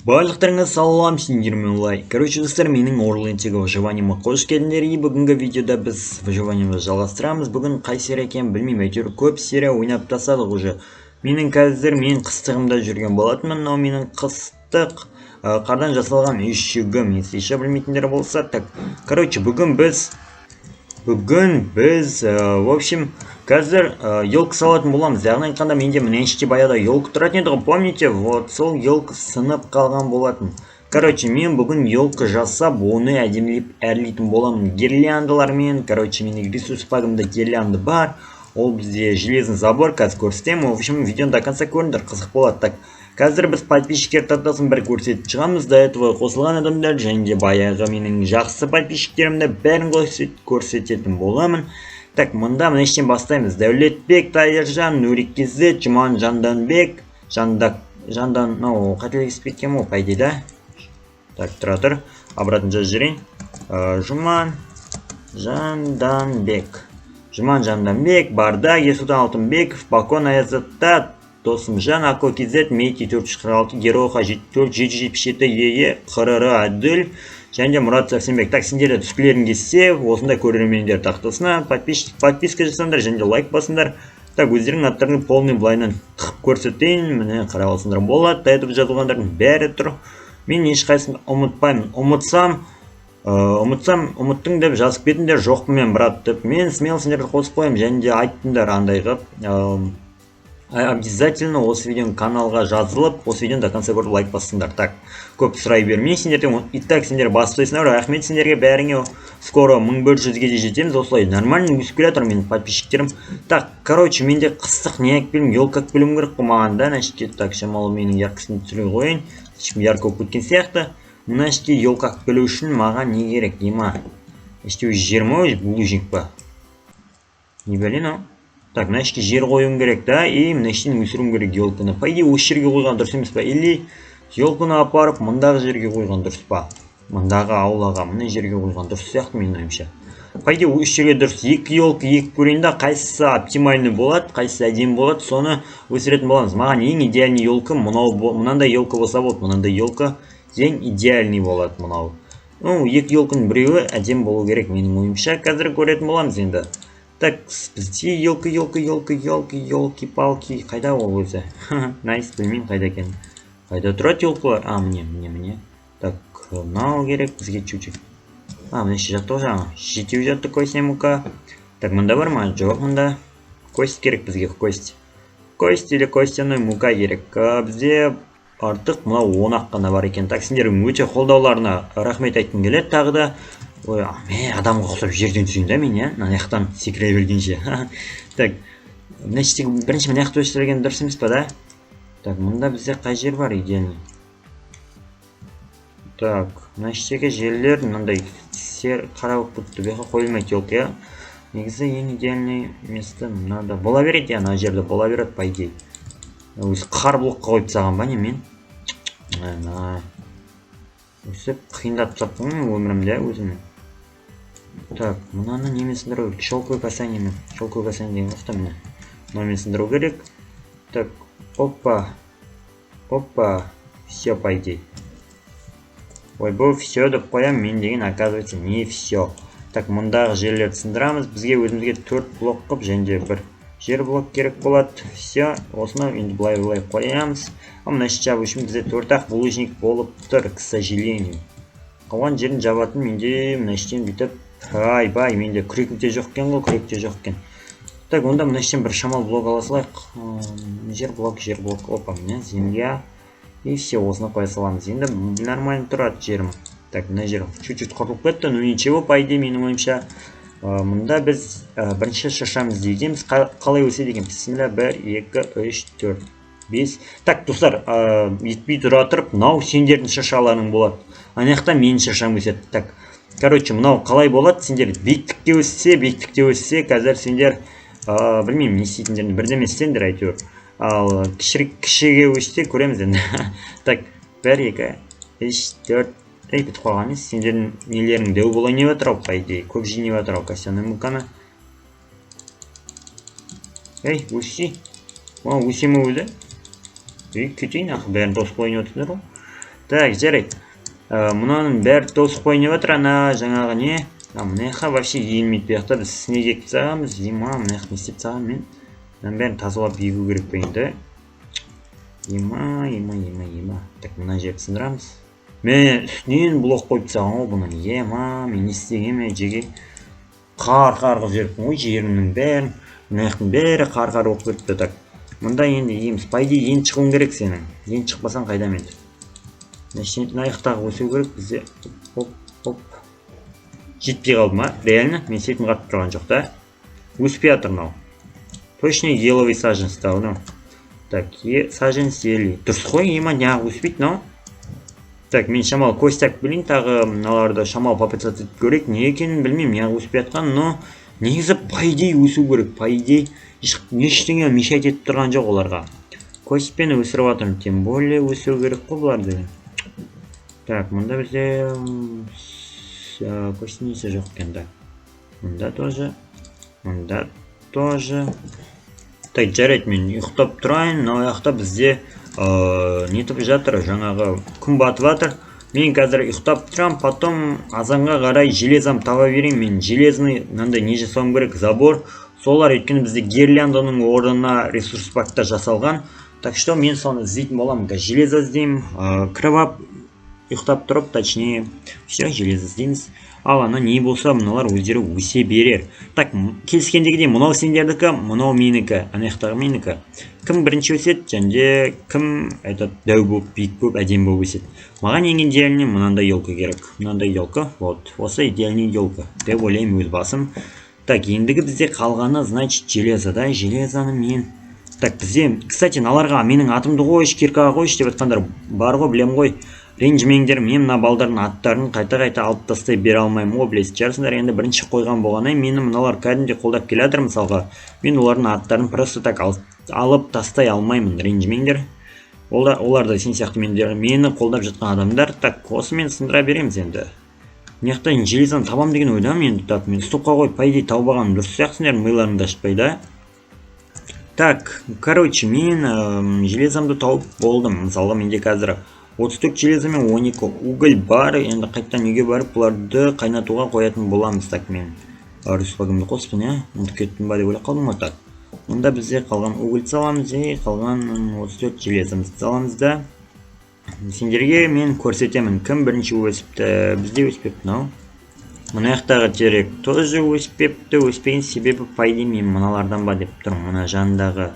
Барлықтарыңа салам, сендермен лай. Короче, достар, менің Орленттегі выживаниеме қош келдіңдер. И бүгінгі видеода біз выживаниемізді жалғастырамыз. Бүгін қай серия екенін білмеймін, әйтеуір көп серия ойнап тастадық уже. Мен қыстығымда жүрген болатынмын. Мынау менің қыстық қардан жасалған үйшігім. Еш білмейтіндер болса, так. Короче, бүгін біз в общем, қазір елка салатын боламыз. Яғни айтқанда менде мына баяғыда елка тұратын еді ғой, помните? Вот сол елка сынып қалған болатын. Короче, мен бүгін елка жасап, оны әдемілеп әрлейтін боламын гирляндалармен. Короче, менің ресурс пагымда гирлянда бар. Ол бізде железный забор, қазір көрсетемін. В общем, видеоны до конца көріңдер, қызық болады. Так, қазір біз подписчиктер тақтасын бір көрсетіп шығамыз. До этого қосылған адамдар және де баяғы менің жақсы подписчиктерімді бәрін көрсететін боламын. Так, мында мынашен бастаймыз. Дәулетбек, Тайыржан, Нуриккизет, Жұман, Жанданбек, қателесіп кеткем ол, пайде да. Так, тұра тұр. Обратно жазып жіберейін. Жұман Жанданбек, Барда, Есудан Алтынбеков, Бакон Аязатта, Досымжан, Акокизет, Мейти 446, Героха 777, ЕЕ, Қырыры Адыл, және де Мұрат Сәрсенбек. Так, сендерді түскілерін кессе, осында көрермендер тақтасына подписка жасаңдар, және де лайк басыңдар. Так, өздерің аттарының полный былайынан тықып көрсетейін. Міне қарап алсыңдар болады. Тайтып жазылғандардың бәрі тұр. Мен ешқайсысын ұмытпаймын. Ұмыттың деп жазып кетіңдер, жоқпын мен брат деп. Мен смело сендерді қосып қоямын, және де айттыңдар андай қып. Обязательно осы видеоның каналға жазылып, осы видеоны до конца көріп лайк бассыңдар. Так, көп сұрай бермей сендерден. Итак, сендер бастайсыңдар. Рахмет сендерге бәріңе. Скоро 1400-ге де жетеміз. Осылай нормальный өсіп келе жатыр менің подписчиктерім. Так, короче, менде қыстық не әк білім, елка әк білім керек қылмаған да. Так, шамалы менің яркісін түсіре қойын. Ярко болып кеткен сияқты. Мына іште елка әк білу үшін маған не керек, дема? Іште жер ма, булыжник па? Не білін ау? Так, мына ішке жер қойым керек да, и мына іштен өсіруім керек елканы. По идее, осы жерге қойған дұрыс емес па? Или елканы апарып, мындағы жерге қойған дұрыс па? Мындағы аулаға, мына жерге қойған дұрыс сияқты менің ойымша. По идее, осы жерге дұрыс. Екі елка, екі көрейін да, қайсысы оптимальный болады, қайсысы әдемі болады, соны өсіретін боламыз. Маған ең идеальный елка мынандай елка болса болды, мынандай елка ең идеальный болады мынау. Екі елканың біреуі әдемі болу керек менің ойымша. Қазір көретін боламыз енді. Так, бізде елки-палки, қайда ол өзі? Найс, білмеймін қайда екен. Қайда тұрады елкалар? Міне. Так, мынау керек бізге чуть-чуть. Мына жақта жаңа. Жетеу жатты көсемука. Так, мында бар ма? Жоқ, мында. Кость керек бізге, кость. Кость или костяной мука керек. Бізде артық мынау 10 ақ қана бар екен. Так, сендердің өте қолдауларына рахмет айтқым келеді тағы да. Ой, адамға ұқсап жерден түсейін да мен, аяқтан секіре бергенше. Так, бірінші мына аяқты өшірген дұрыс емес па, да? Так, мұнда бізде қай жер бар идеальный? Так, мына іштегі жерлер мынандай қара болып бұтты, беға қойылмайды елка. Негізі ең идеальный место мынада бола береді, ана жерде бола береді, по идее. Өзі қар блокқа қойып тастаған ба не мен? Өсіп қиындап тастаппын өмірімде өзімнің. Так, мынаны немен сындыру керек? Шелковый касание деген ұқта міне. Мынамен сындыру керек. Так, опа. Все, по идее. Ойбой, все деп қоям, мен деген, оказывается, не все. Так, мұндағы жерлерді сындырамыз. Бізге өзімізге 4 блок қып, және де бір жер блок керек болады. Все, осыны енді былай қоямыз. Мына ішті жабу үшін бізде 4-ақ булыжник болып тұр, к сожалению. Қалған жерін жабатын менде мына іштен бүйтіп. Айбай, менде күректе жоқ екен ғой, күректе жоқ екен. Так, онда мына іштен бір шамал блок ала салайық. Жер блок. Опа, міне, земля. И все, осыны қоя саламыз. Енді нормально тұрады жерім. Так, мына жер чуть-чуть құрылып кетті, но ничего, по идее, менің ойымша. Мұнда біз бірінші шашамыз дейдеміз. Қалай өседі екен? Бисмилля, 1, 2, 3, 4, 5. Так, достар, етпей тұра тұрып, мынау сендердің шашаларың болады. Анаяқта менің шашам өседі. Так, короче, мынау қалай болады? Сендер биіктікте өссе, қазір сендер, білмеймін, не істейтіндерін бірдеме істеңдер әйтеуір. Ал кішіге өссе көреміз енді. Так, 1, 2, 3, 4. Бітіп қалған емес, сендердің нелерің дәу бола не батыр ау, по идее, көп жине батыр ау, костяной муканы. Өссе ме өзі? Кетейін, бәрін тосып ойын өтіңдер ғой. Так, жарайды. Мынаның бәрі тосып қойып жатыр, ана жаңағы не? Мына жаққа вообще енмейді. Бұл жақта біз снег екіп тастағанбыз. Ема, мына жақта не істеп тастаған мен? Мынаның бәрін тазалап егу керек пе енді? Ема. Так, мына жерді сындырамыз. Мен үстінен блок қойып тастаған ғой бұны. Ема, мен не істегенмін жеге? Қар қылып жіберіппін ғой жерімнің бәрін. Мына жақтың бәрі қар болып кетті. Так, мында енді егеміз. По идее, енді шығуың керек сенің. Енді шықпасаң қайдам енді? Мына жақтағы өсу керек бізде. Оп. Жетпей қалды ма? Реально? Мен сетін қатып тұрған жоқ та. Өспей жатыр мынау. Точно еловый саженец та мынау. Так, саженец елі. Дұрыс қой, ема неғып өспейді мынау? Так, мен шамалы костяк білейін, тағы мыналарды шамалы попытаться етіп көрейік. Не екенін білмеймін, неғып өспей жатқан, но негізі по идее өсу керек. По идее ештеңе мешать етіп тұрған жоқ оларға. Костпен өсіріп жатырмын, тем более өсу керек қой бұларды. Так, мұнда бізде костница жоқ екен, да. Мұнда тоже. Так, жарайды, мен ұйықтап тұрайын, но жақта бізде нетіп жатыр, жаңағы күн батып жатыр. Мен қазір ұйықтап тұрам, потом азанға қарай железам таба берейін. Мен железный мынандай не жасауым керек, забор. Солар өйткені бізде гирлянданың орнына ресурс пакта жасалған. Так что мен соны іздейтін боламын. Железо іздеймін, кіріп алып ұйықтап тұрып, точнее, все, железо іздейміз. Ал ана не болса, мыналар өздері өсе берер. Так, келіскендегідей, мынау сендердікі, мынау менікі, ана жақтағы менікі. Кім бірінші өседі, және кім дәу болып, биік болып, әдемі болып өседі. Маған ең идеальный мынандай елка керек. Мынандай елка, вот, осы идеальный елка деп ойлаймын өз басым. Так, ендігі бізде қалғаны, значит, железо, да, железаны мен. Так, бізде, кстати, наларға менің атымды қойш, киркаға қойш деп айтқандар бар ғой, білем ғой. Ренжімеңдер, мен мына балдардың аттарын қайта алып тастай бере алмаймын ғой, білесіз жарсыңдар. Енді бірінші қойған болғанай, мені мыналар кәдімгідей қолдап келе жатыр мысалға. Мен олардың аттарын просто так алып тастай алмаймын, ренжімеңдер. Олар да сен сияқты мені қолдап жатқан адамдар. Так, осы мен сындыра береміз енді. Неқтайын железаны табам деген ойдамын енді. Так, мен стопқа қойып, по идее тауып дұрыс сияқтысыңдар, миларыңды ашпай да. Так, короче, мен железамды тауып болдым. Мысалға менде қазір 34 железо мен 12 уголь бар. Енді қайттан үйге барып бұларды қайнатуға қоятын боламыз. Так, мен ресурсымды қоспын, ұмытып кеттім ба деп ойлап қалдым ғой. Так, мұнда бізде қалған уголь саламыз, қалған 34 железомызды саламыз да. Сендерге мен көрсетемін, кім бірінші өсіпті. Бізде өспепті мынау. Мына жақтағы терек тоже өспепті. Өспеген себебі по идее мен мыналардан ба деп тұрмын. Мына жанындағы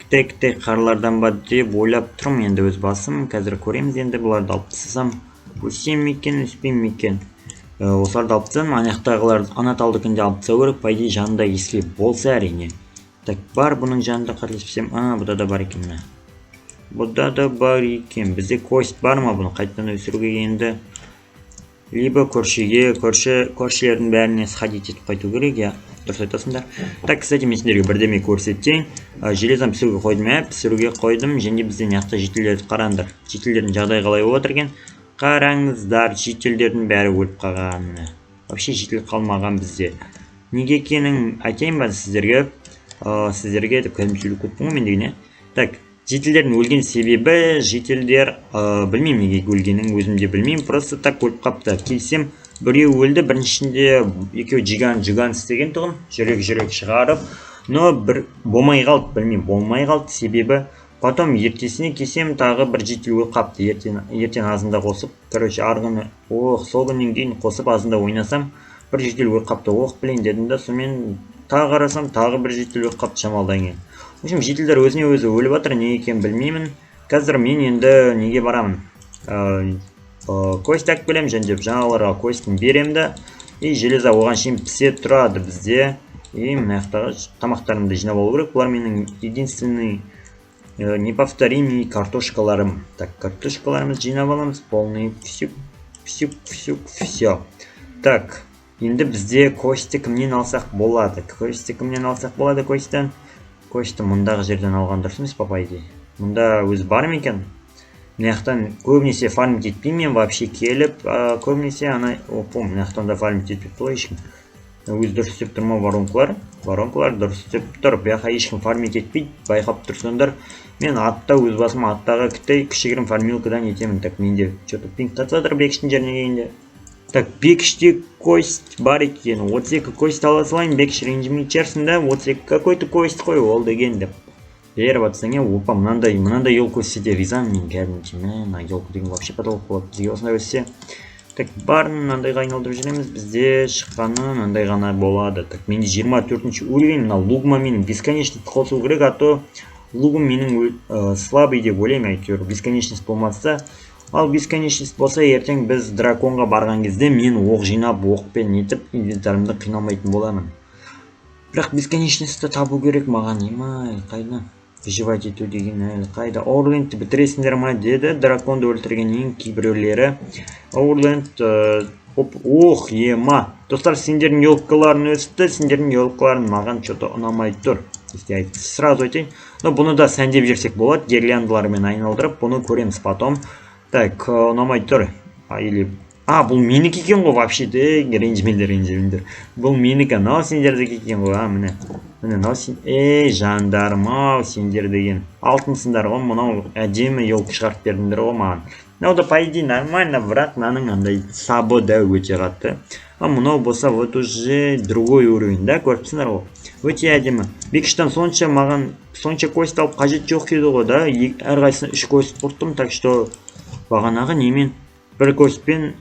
кітей қарлардан ба деп ойлап тұрмын енді өз басым. Қазір көреміз енді бұларды алып тастасам. Өсем екен, өспейм екен. Осыларды алып тастасам, ана жақтағыларды ана талдыкінде алып тастау керек. По идее жанында если болса әрине. Так, бар бұның жанында қарлесіпсем. Бұда да бар екен. Бұда да бар екен. Бізде кость бар ма бұны қайттан өсіруге енді? Либо көршілердің бәріне сходить етіп қайту керек, дұрыс айтасыңдар. Так, кстати, мен сендерге бірдеме көрсетейін. Железам пісіруге қойдым, пісіруге қойдым. Және бізде неқта жетілдерді қараңдар. Жетілдердің жағдай қалай болып отыр екен? Қараңыздар, жетілдердің бәрі өліп қалған. Вообще жетіл қалмаған бізде. Неге екенін айтайын ба сіздерге? Сіздерге деп кәдімшілік көттім ғой мен дегене. Так, жетілдердің өлген себебі, жетілдер білмеймін неге өлгенін өзімде білмеймін, просто так өліп қапты. Келсем, біреу өлді, біріншінде екеу жиган істеген тұғын, жүрек шығарып, но бір болмай қалды, білмеймін, болмай қалды себебі. Потом ертесіне келсем, тағы бір жетіл өліп қапты, ертең азында қосып, короче, арғыны, сол күннен кейін қосып азында ойнасам, бір жетіл өліп қапты, білейін дедім да, сонымен тағы қарасам, тағы бір жетіл өліп қапты шамалдан кейін. В общем, жетілдер өзіне өзі өліп жатыр, не екен білмеймін. Қазір мен енді неге барамын? Кость әк білем, және жаңаларға костін берем да. И железа оған шейін пісе тұрады бізде. И мына жақтағы тамақтарымды жинап алу керек. Бұлар менің единственный неповторимый картошкаларым. Так, картошкаларымызды жинап аламыз. Полный все. Так, енді бізде кості кімнен алсақ болады? Костьтен. Кості мұндағы жерден алған дұрыс емес, по идее. Мұнда өзі бар ма екен? Мына жақтан көбінесе фармить етпеймін мен вообще келіп, көбінесе мына жақтан да фармить етпейді ғой ешкім. Өзі дұрыс істеп тұр ма воронкалар? Воронкалар дұрыс істеп тұр. Бұяққа ешкім фармить етпейді. Байқап тұрсыңдар. Мен атта өз басым аттағы кішігірім фармилкадан етемін. Так, менде что-то пинг татсадыр бекіштің жеріне келгенде. Так, бекіште кость бар екен. 32 кость ала салайын, бекіш ренжімей içерсің да, 32 какой-то кость қой ол деген деп. Беріп атсаң, опа, мынандай елка өссе де ризамын мен кәдімгідей. Мына елка деген вообще потолық болады. Бізге осындай өссе. Так, барын мынандайға айналдырып жүреміз. Бізде шыққаны мынандай ғана болады. Так, менде 24-ші уровень, мына лугма менің бесконечность қосу керек, а то лугым менің слабый деп ойлаймын әйтеуір. Бесконечность болмаса, ал бесконечность болса, ертең біз драконға барған кезде мен оқ жинап, оқпен нетіп, инвентарымды қинамайтын боламын. Бірақ бесконечностьті табу керек маған, емай, қайда? Выживать ету деген әлі қайда? Аурлендті бітіресіңдер ма деді, драконды өлтіргеннен кейбіреулері. Аурлend, ох, ема. Достар, сендердің елкаларын өсіпті, сендердің елкаларын маған что-то ұнамай тұр. Сразу айтайын. Но бұны да сәндеп жерсек болады, гирляндылармен айналдырып, бұны көреміз потом. Так, ұнамай тұр. Бұл менікі екен ғой, вообще-де, ренжімеңдер. Бұл менікі, нау сендердікі екен ғой, міне. Міне, нау жандарым, сендер деген. Алтынсыңдар ғой, мұнау әдемі елкі шығарып бердіңдер ғой маған. Мынау да по идее нормально, бірақ мынаның андай сабы да өте қатты. Мынау болса вот уже другой уровень, да, көріпсіңдер ғой. Өте әдемі. Бекіштен сонша кость алып қажет жоқ еді ғой, да. Әрқайсысына 3 кость құрттым, так что бағанағы немен бір костпен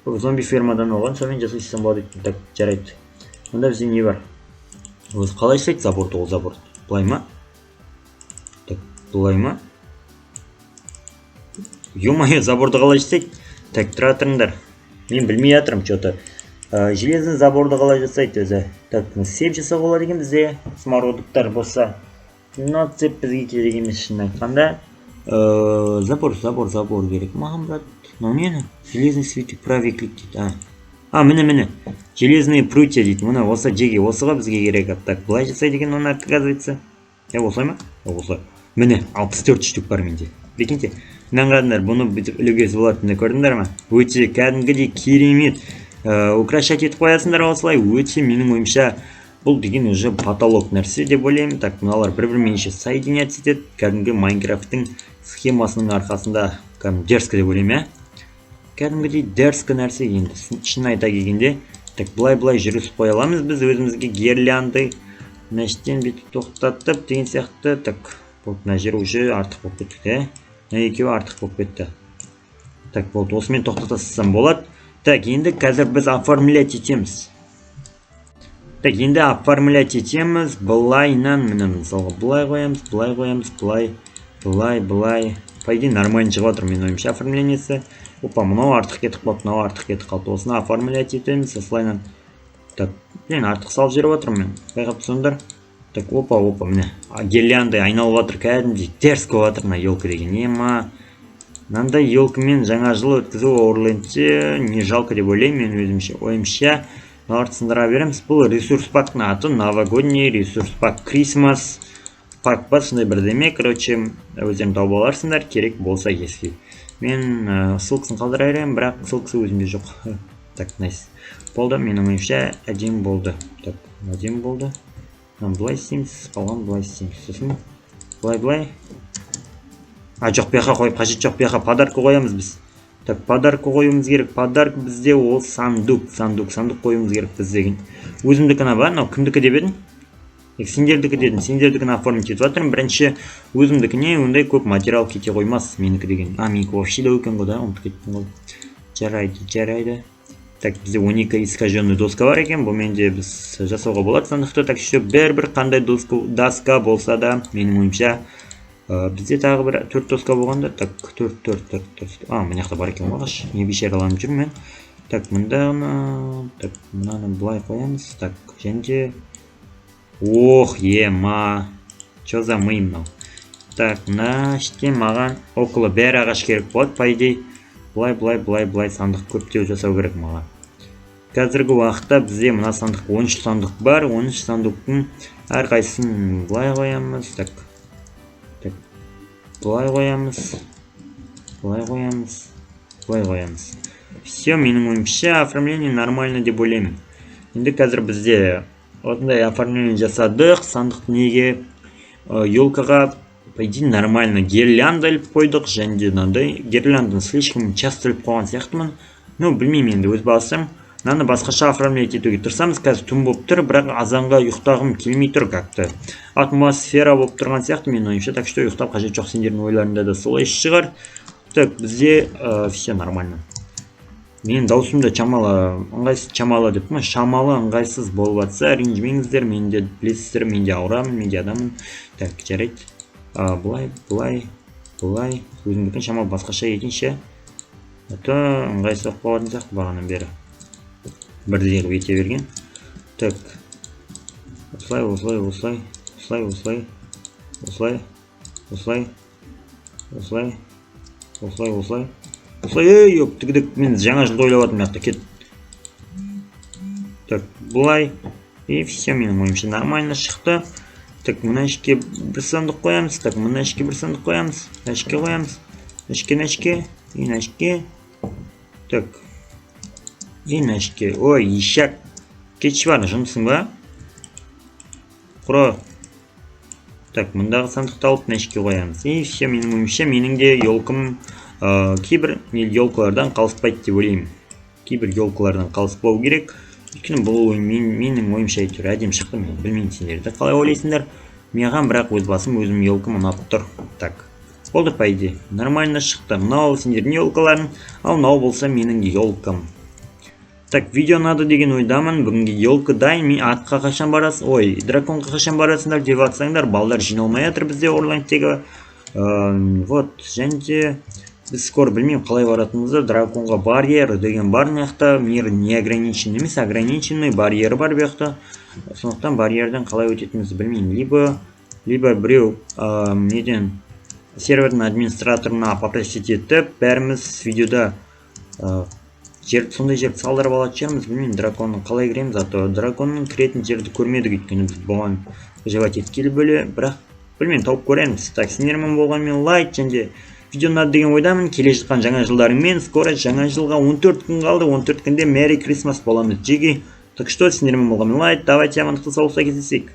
зомби фермадан оған сомен жасайсың болады. Так, жарайды. Онда бізде не бар? Өзі қалай жасайды заборды, ол заборды? Бұлай ма? Так, бұлай ма? Ё-моё, заборды қалай жасайды? Так, тұра тұрыңдар. Мен білмей жатырмын что-то. Железный заборды қалай жасайды өзі? Так, сеп жасауға болады екен бізде. Смородықтар болса. Но цеп бізге керек емес шын айтқанда. Забор керек. Маған брат. Но мені железный светик правиклик дейді. Міне. Железные прутья дейді. Мына осы жеге, осыға бізге керек. Так, бұлай жасайды екен, оны отказывается. Осылай ма? Осылай. Міне, 64 штук бар менде. Прикиньте. Наңғадыңдар, бұны бүйтіп үлгесі болатынды көрдіңдер ма? Өте кәдімгідей керемет. Украшать етіп қоясыңдар осылай. Өте менің ойымша бұл деген уже потолок нәрсе деп ойлаймын. Так, мыналар бір-бірімен соединяться етеді. Кәдімгі Майнкрафттың схемасының арқасында дерзко деп ойлаймын, кәдімгідей дерзко нәрсе енді. Шын айта келгенде, так, былай жүрісіп қоя аламыз біз өзімізге гирлянды. Мәштен бүйтіп тоқтатып деген сияқты. Так, мына жер уже артық болып кетті. Екеуі артық болып кетті. Так, болды, осымен тоқтатасам болады. Так, енді қазір біз оформлять етеміз. Так, енді оформлять етеміз. Былайнан, міне мысалға, былай қоямыз, былай. По идее, нормально шығып отыр мен ойымша оформлениясы. Опа, мынау артық кетіп қалды, мынау артық кетіп қалды. Осыны оформлять етеміз, осылайнан. Так, мен артық салып жіберіп отырмын мен. Байқап тұрсыңдар. Так, опа, міне. Гирлянды айналып отыр, кәдімгідей дерзко отыр мына елка деген. Ема. Мынандай елкамен жаңа жыл өткізу Аурлендте не жалко деп ойлаймын мен өзімше. Ойымша, мыналарды сындыра береміз. Бұл ресурс пактың аты новогодний ресурс пак, Christmas пак бар, сондай бірдеме. Короче, өздерің тауып аларсыңдар, керек болса если. Мен ссылкасын қалдыра беремін, бірақ ссылкасы өзімде жоқ. Так, найс. Болды, менің ойымша әдемі болды. Так, әдемі болды. Былай істейміз, қалған былай істейміз. Сосын былай. Жоқ, бұяққа қойып қажет жоқ, бұяққа подарка қоямыз біз. Так, подарка қоюымыз керек. Подарка бізде ол сандук қоюымыз керек біздегі. Өзімдікіна бар, мынау кімдікі деп едің? Сендердікі дедім, сендердікіні оформить етіп жатырмын. Бірінші өзімдікіне ондай көп материал кете қоймас, менікі деген. Менікі вообще да өкен ғой, да, ұмытып кеттім ғой. Жарайды. Так, бізде 12 искаженный доска бар екен, бұл менде біз жасауға болады сандықты. Так, еще бір қандай доска болса да, менің ойымша бізде тағы бір 4 доска болғанда. Так, 4. Мына жақта бар екен ғой, не бейшараланып жүрмін мен. Так, мындағыны, так, мынаны былай қоямыз. Так, және ох, ема, чо за мы мынау. Так, мына іште маған около бәрі ағаш керек болады, по идее. Былай сандық көптеу жасау керек маған. Қазіргі уақытта бізде мына сандық 13 сандық бар. 13 сандықтың әрқайсысын былай қоямыз. Так, былай қоямыз. Все, менің ойымша оформление нормально деп ойлаймын. Енді қазір бізде осындай оформление жасадық. Сандықты неге елкаға по идее нормально гирлянда іліп қойдық, және де мынандай гирлянданы слишком часто іліп қойған сияқтымын. Ну, білмеймін, енді өз басым. Мынаны басқаша оформлять етуге тырысамыз. Қазір түн болып тұр, бірақ азанға ұйықтағым келмей тұр как-то. Атмосфера болып тұрған сияқты менің ойымша, так что ұйықтап қажет жоқ, сендердің ойларында да солай шығар. Так, бізде все нормально. Менің даусым да шамалы ыңғайсыз болып жатса, ренжімеңіздер, мен де білесіздер, мен де ауырамын, мен де адаммын. Так, жарайды. Бұлай. Өзімдікін шамалы басқаша етінші. Это ыңғайсыз болып қалатын сияқты бағанан бері. Бірдей қылып ете берген. Так. Осылай. Ей, yok, тігідік, мен жаңа жылды ойлап жатырмын мақта, кет. Так, бұлай. И все, менің ойымша нормально шықты. Так, мына ішке бір сандық қоямыз. Так, мына ішке бір сандық қоямыз. Ішке қоямыз. Ішке. И нәшке. Так. И нәшке. Ой, ешак. Кетші бар, жұмысың ба? Құра. Так, мұндағы сандықты алып нәшке қоямыз. И все, менің ойымша, менің де елкім кейбір елкалардан қалыспайды деп ойлаймын. Кейбір елкалардан қалыспау керек. Өйткені бұл менің ойымша әйтеуір әдемі шықты. Мен білмеймін, сендерді қалай ойлайсыңдар. Маған бірақ өз басым өзім елкім ұнап тұр. Так. Болды по идее. Нормально шықты. Мынау сендердің елкаларың, ал мынау болса менің елкам. Так, видео надо деген ойдамын. Бүгінгі елкі дайын. Мен атқа қашан барасың? Ой, драконға қашан барасыңдар деп атсаңдар, балдар жиналмай жатыр бізде Орландтегі. Вот, және де біз скоро білмеймін қалай баратынымызды. Драконға барьер деген бар маяқта. Мир не ограничен емес, ограниченный барьері бар бұяқта. Сондықтан барьерден қалай өтетімізді білмеймін. Либо біреу неден сервердің администраторына попросить етіп, бәріміз видеода сондай жерді салдырып алатын шығармыз. Білмеймін, драконның қалай кіреміз, ато драконның кіретін жерді көрмедік, өйткені біз бұған жауат еткелі бөле, бірақ білмеймін, тауып көреміз. Так, сендермен болғанмен лайк, және видеоны деген ойдамын. Келе жатқан жаңа жылдарыңмен, скоро жаңа жылға 14 күн қалды, 14 күнде Merry Christmas боламыз жеге. Так что, сендермен болғанмен лайк, давайте амандықты саулықта кездесейік.